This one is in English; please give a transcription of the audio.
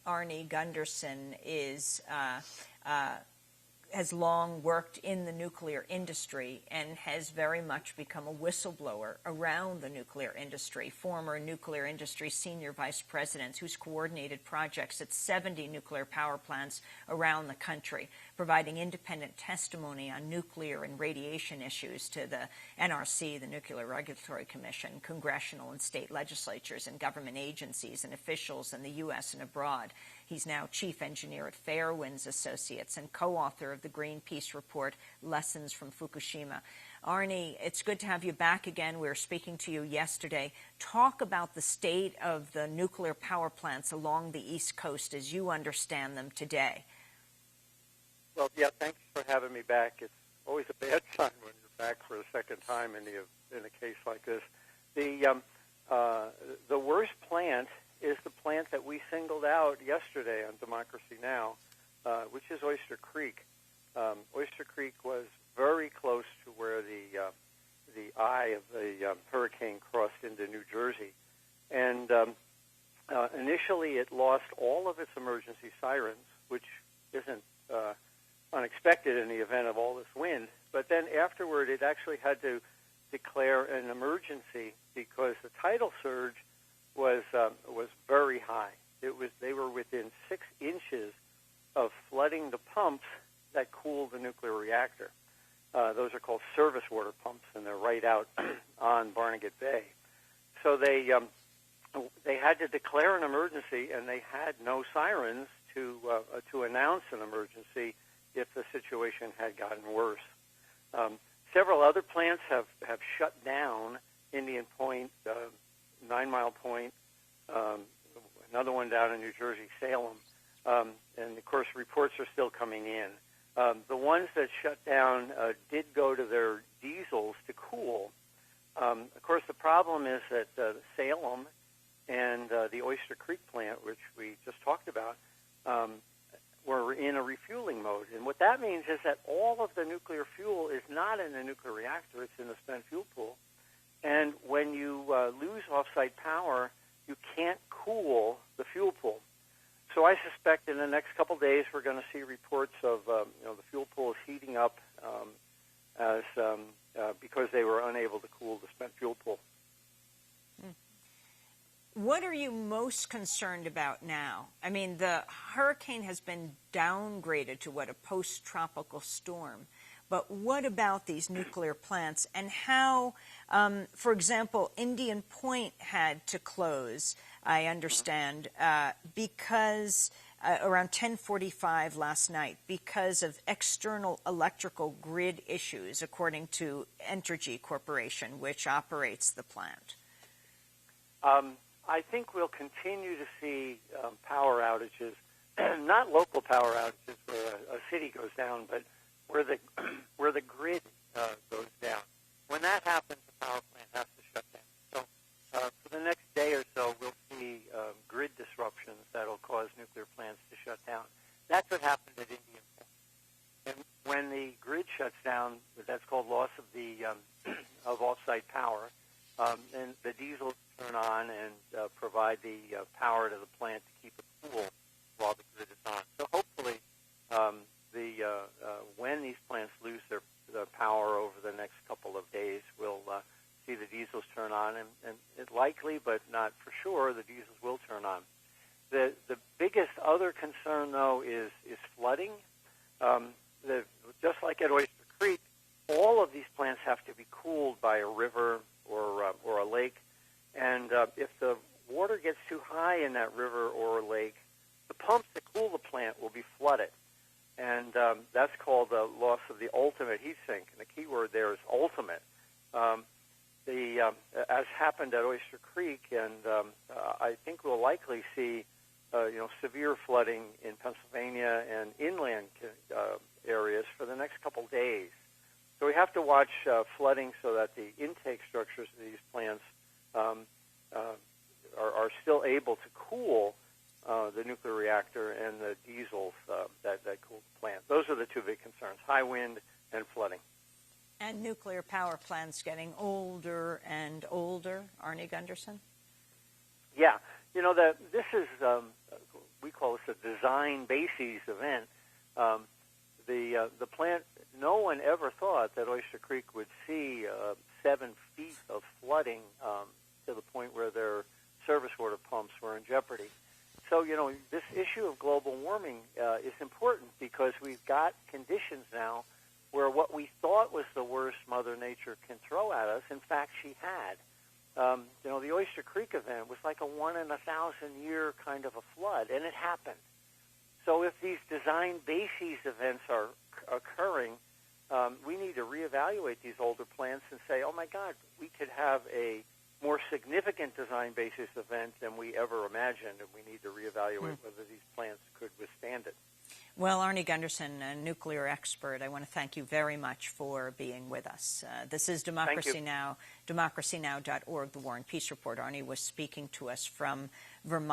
Arnie Gundersen has long worked in the nuclear industry and has very much become a whistleblower around the nuclear industry, former nuclear industry senior vice president who's coordinated projects at 70 nuclear power plants around the country, providing independent testimony on nuclear and radiation issues to the NRC, the Nuclear Regulatory Commission, congressional and state legislatures and government agencies and officials in the U.S. and abroad. He's now chief engineer at Fairewinds Associates and co-author of the Greenpeace report, Lessons from Fukushima. Arnie, it's good to have you back again. We were speaking to you yesterday. Talk about the state of the nuclear power plants along the East Coast as you understand them today. Well, yeah, thanks for having me back. It's always a bad sign when you're back for a second time in a case like this. The worst plant is the plant that we singled out yesterday on Democracy Now!, which is Oyster Creek. Oyster Creek was very close to where the eye of the hurricane crossed into New Jersey. And initially it lost all of its emergency sirens, which isn't unexpected in the event of all this wind. But then afterward it actually had to declare an emergency because the tidal surge was very high. They were within 6 inches of flooding the pumps that cool the nuclear reactor. Those are called service water pumps, and they're right out on Barnegat Bay. So they had to declare an emergency, and they had no sirens to announce an emergency if the situation had gotten worse. Several other plants have shut down. Indian Point, 9 Mile Point, another one down in New Jersey, Salem. And, of course, reports are still coming in. The ones that shut down did go to their diesels to cool. Of course, the problem is that Salem and the Oyster Creek plant, which we just talked about, were in a refueling mode. And what that means is that all of the nuclear fuel is not in the nuclear reactor, it's in the spent fuel pool. And when you lose off-site power, you can't cool the fuel pool. So I suspect in the next couple of days we're going to see reports of the fuel pool is heating up because they were unable to cool the spent fuel pool. What are you most concerned about now? I mean, the hurricane has been downgraded to a post-tropical storm. But what about these nuclear plants and how, for example, Indian Point had to close, I understand, because around 10:45 last night because of external electrical grid issues, according to Entergy Corporation, which operates the plant? I think we'll continue to see power outages, not local power outages where a city goes down, but where the grid goes down. When that happens, the power plant has to shut down. So for the next day or so, we'll see grid disruptions that will cause nuclear plants to shut down. That's what happened at Indian Point. And when the grid shuts down, that's called loss of the of off-site power. And the diesels turn on and provide the power to the plant to keep it cool while the grid is on. So hopefully, when these plants lose their power over the next couple of days, we'll see the diesels turn on, and it's likely, but not for sure, the diesels will turn on. The biggest other concern, though, is flooding. Just like at Oyster Creek, all of these plants have to be cooled by a river or a lake, and if the water gets too high in that river or lake, the pumps that cool the plant will be flooded. And that's called the loss of the ultimate heat sink. And the key word there is ultimate. As happened at Oyster Creek, and I think we'll likely see severe flooding in Pennsylvania and inland areas for the next couple days. So we have to watch flooding so that the intake structures of these plants are still able to cool the nuclear reactor and the diesels that cool the plant. Those are the two big concerns, high wind and flooding. And nuclear power plants getting older and older, Arnie Gundersen? Yeah. This is we call this a design bases event. The plant, no one ever thought that Oyster Creek would see 7 feet of flooding to the point where their surface water pumps were in jeopardy. So, this issue of global warming is important because we've got conditions now where what we thought was the worst Mother Nature can throw at us, in fact, she had. The Oyster Creek event was like a 1 in 1,000-year kind of a flood, and it happened. So if these design bases events are occurring, we need to reevaluate these older plants and say, oh, my God, we could have a more significant design basis event than we ever imagined, and we need to reevaluate whether these plants could withstand it. Well, Arnie Gundersen, a nuclear expert, I want to thank you very much for being with us. This is Democracy Now!, democracynow.org, the War and Peace Report. Arnie was speaking to us from Vermont.